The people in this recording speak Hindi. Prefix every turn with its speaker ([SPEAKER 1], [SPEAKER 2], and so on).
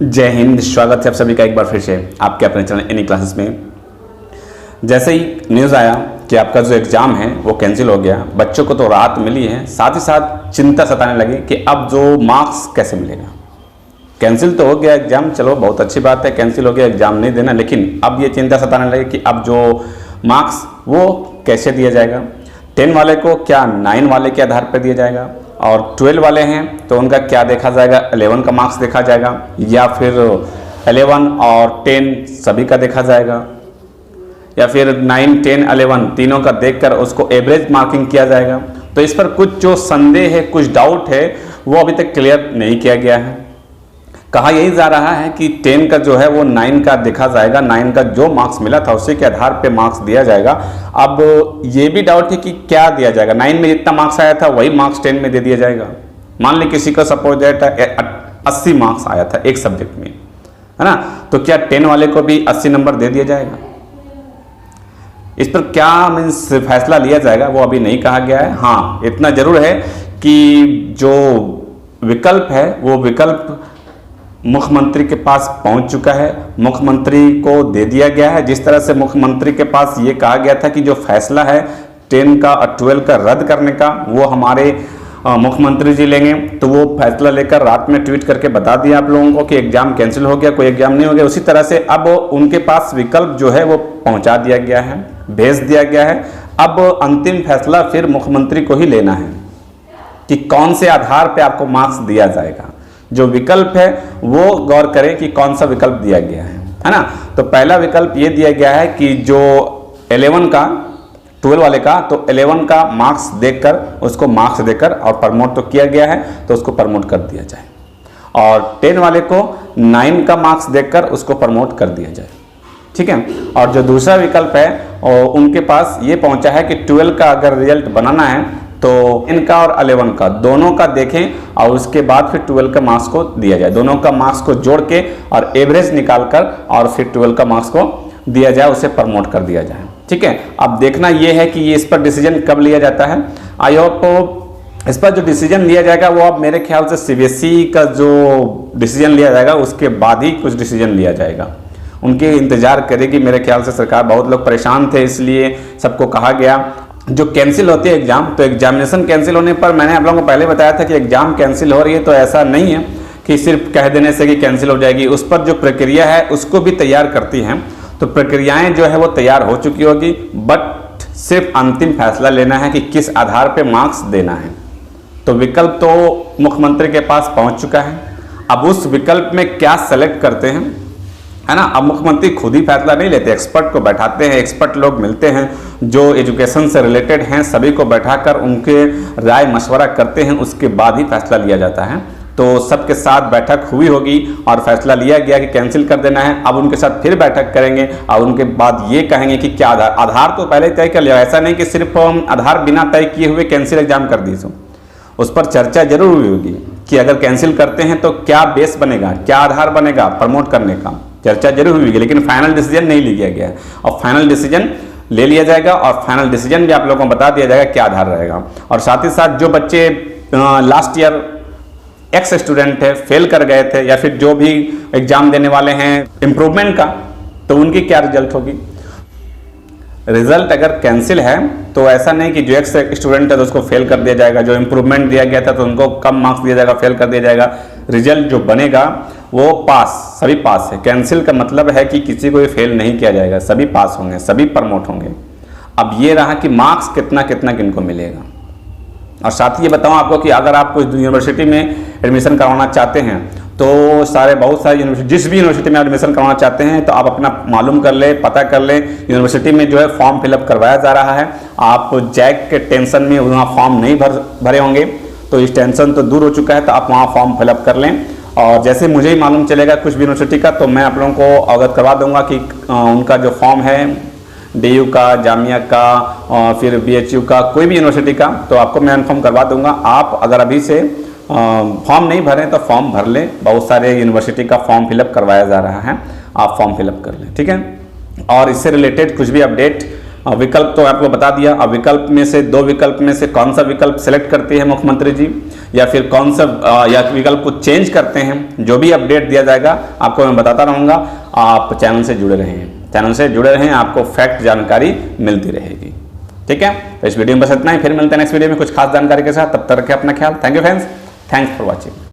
[SPEAKER 1] जय हिंद। स्वागत है आप सभी का एक बार फिर से आपके अपने चैनल एनी क्लासेस में। जैसे ही न्यूज़ आया कि आपका जो एग्ज़ाम है वो कैंसिल हो गया, बच्चों को तो राहत मिली है, साथ ही साथ चिंता सताने लगी कि अब जो मार्क्स कैसे मिलेगा। कैंसिल तो हो गया एग्ज़ाम, चलो बहुत अच्छी बात है, कैंसिल हो गया एग्ज़ाम नहीं देना, लेकिन अब ये चिंता सताने लगी कि अब जो मार्क्स वो कैसे दिया जाएगा। 10 वाले को क्या 9 वाले के आधार पर दिया जाएगा, और 12 वाले हैं तो उनका क्या देखा जाएगा, 11 का मार्क्स देखा जाएगा, या फिर 11 और 10 सभी का देखा जाएगा, या फिर 9, 10, 11 तीनों का देखकर उसको एवरेज मार्किंग किया जाएगा। तो इस पर कुछ जो संदेह है, कुछ डाउट है, वो अभी तक क्लियर नहीं किया गया है। कहा यही जा रहा है कि 10 का जो है वो 9 का देखा जाएगा, 9 का जो मार्क्स मिला था उसी के आधार पे मार्क्स दिया जाएगा। अब ये भी डाउट है कि क्या दिया जाएगा, 9 में जितना मार्क्स आया था वही मार्क्स 10 में दे दिया जाएगा। मान ली किसी का सपोज दैट 80 मार्क्स आया था एक सब्जेक्ट में, है ना, तो क्या 10 वाले को भी 80 नंबर दे दिया जाएगा। इस पर क्या मीन्स फैसला लिया जाएगा वो अभी नहीं कहा गया है। हाँ, इतना जरूर है कि जो विकल्प है वो विकल्प मुख्यमंत्री के पास पहुंच चुका है, मुख्यमंत्री को दे दिया गया है। जिस तरह से मुख्यमंत्री के पास ये कहा गया था कि जो फैसला है 10 का और 12 का रद्द करने का वो हमारे मुख्यमंत्री जी लेंगे, तो वो फैसला लेकर रात में ट्वीट करके बता दिया आप लोगों को कि एग्जाम कैंसिल हो गया, कोई एग्जाम नहीं हो गया। उसी तरह से अब उनके पास विकल्प जो है वो पहुंचा दिया गया है, भेज दिया गया है। अब अंतिम फैसला फिर मुख्यमंत्री को ही लेना है कि कौन से आधार पर आपको मार्क्स दिया जाएगा। जो विकल्प है वो गौर करें कि कौन सा विकल्प दिया गया है ना। तो पहला विकल्प ये दिया गया है कि जो 11 का 12 वाले का, तो 11 का मार्क्स देखकर उसको मार्क्स देकर और प्रमोट तो किया गया है तो उसको प्रमोट कर दिया जाए, और 10 वाले को 9 का मार्क्स देखकर उसको प्रमोट कर दिया जाए, ठीक है। और जो दूसरा विकल्प है और उनके पास ये पहुंचा है कि 12 का अगर रिजल्ट बनाना है तो 10 का और 11 का दोनों का देखें और उसके बाद फिर 12 का मार्क्स को दिया जाए। दोनों का मार्क्स को जोड़ के और एवरेज निकालकर और फिर 12 का मार्क्स को दिया जाए, उसे प्रमोट कर दिया जाए, ठीक है। अब देखना यह है कि ये इस पर डिसीजन कब लिया जाता है। आई होप इस पर जो डिसीजन लिया जाएगा वो अब मेरे ख्याल से सीबीएसई का जो डिसीजन लिया जाएगा उसके बाद ही कुछ डिसीजन लिया जाएगा। उनके इंतजार करेगी मेरे ख्याल से सरकार। बहुत लोग परेशान थे, इसलिए सबको कहा गया। जो कैंसिल होती है एग्जाम, तो एग्जामिनेशन कैंसिल होने पर मैंने आप लोगों को पहले बताया था कि एग्जाम कैंसिल हो रही है तो ऐसा नहीं है कि सिर्फ कह देने से कि कैंसिल हो जाएगी। उस पर जो प्रक्रिया है उसको भी तैयार करती हैं, तो प्रक्रियाएं जो है वो तैयार हो चुकी होगी, बट सिर्फ अंतिम फैसला लेना है कि किस आधार पे मार्क्स देना है। तो विकल्प तो मुख्यमंत्री के पास पहुंच चुका है। अब उस विकल्प में क्या सेलेक्ट करते हैं, है ना। अब मुख्यमंत्री खुद ही फैसला नहीं लेते, एक्सपर्ट को बैठाते हैं, एक्सपर्ट लोग मिलते हैं जो एजुकेशन से रिलेटेड हैं, सभी को बैठाकर उनके राय मशवरा करते हैं, उसके बाद ही फैसला लिया जाता है। तो सबके साथ बैठक हुई होगी और फैसला लिया गया कि कैंसिल कर देना है। अब उनके साथ फिर बैठक करेंगे और उनके बाद ये कहेंगे कि क्या आधार तो पहले तय कर लिया। ऐसा नहीं कि सिर्फ आधार बिना तय किए हुए कैंसिल एग्जाम कर दी, उस पर चर्चा जरूर हुई होगी कि अगर कैंसिल करते हैं तो क्या बेस बनेगा, क्या आधार बनेगा प्रमोट करने का, चर्चा जरूर हुई, लेकिन फाइनल डिसीजन नहीं लिया गया है। और फाइनल डिसीजन ले लिया जाएगा और फाइनल डिसीजन भी आप लोगों को बता दिया जाएगा क्या आधार रहेगा। और साथ ही साथ जो बच्चे लास्ट ईयर एक्स स्टूडेंट थे, फेल कर गए थे, या फिर जो भी एग्जाम देने वाले हैं इम्प्रूवमेंट का, तो उनकी क्या रिजल्ट होगी। रिजल्ट अगर कैंसिल है तो ऐसा नहीं कि जो एक्स स्टूडेंट है तो उसको फेल कर दिया जाएगा, जो इम्प्रूवमेंट दिया गया था तो उनको कम मार्क्स दिया जाएगा, फेल कर दिया जाएगा। रिजल्ट जो बनेगा वो पास, सभी पास है। कैंसिल का मतलब है कि किसी को भी फेल नहीं किया जाएगा, सभी पास होंगे, सभी प्रमोट होंगे। अब ये रहा कि मार्क्स कितना कितना किनको मिलेगा। और साथ ही ये बताऊँ आपको कि अगर आप कोई यूनिवर्सिटी में एडमिशन करवाना चाहते हैं तो बहुत सारे यूनिवर्सिटी, जिस भी यूनिवर्सिटी में एडमिशन करवाना चाहते हैं तो आप अपना मालूम कर लें, पता कर लें। यूनिवर्सिटी में जो है फॉर्म फिलअप करवाया जा रहा है। आप जैक के टेंशन में वहाँ फॉर्म नहीं भरे होंगे, तो इस टेंशन तो दूर हो चुका है, तो आप वहाँ फॉर्म फिलअप कर लें। और जैसे मुझे ही मालूम चलेगा कुछ भी यूनिवर्सिटी का तो मैं आप लोगों को अवगत करवा दूंगा कि उनका जो फॉर्म है DU का, जामिया का और फिर BHU का, कोई भी यूनिवर्सिटी का, तो आपको मैं इन्फॉर्म करवा दूंगा। आप अगर अभी से फॉर्म नहीं भरें तो फॉर्म भर लें। बहुत सारे यूनिवर्सिटी का फॉर्म फिलअप करवाया जा रहा है, आप फॉर्म फिलअप कर लें, ठीक है। और इससे रिलेटेड कुछ भी अपडेट विकल्प तो आपको बता दिया। अब विकल्प में से दो विकल्प में से कौन सा विकल्प सेलेक्ट करती है मुख्यमंत्री जी, या फिर कौन सा या विकल्प को चेंज करते हैं, जो भी अपडेट दिया जाएगा आपको मैं बताता रहूँगा। आप चैनल से जुड़े रहें, चैनल से जुड़े रहें, आपको फैक्ट जानकारी मिलती रहेगी। ठीक है, तो इस वीडियो में बस इतना ही, फिर मिलते हैं नेक्स्ट वीडियो में कुछ खास जानकारी के साथ। तब तक रखें अपना ख्याल। Thank you friends, thanks for watching.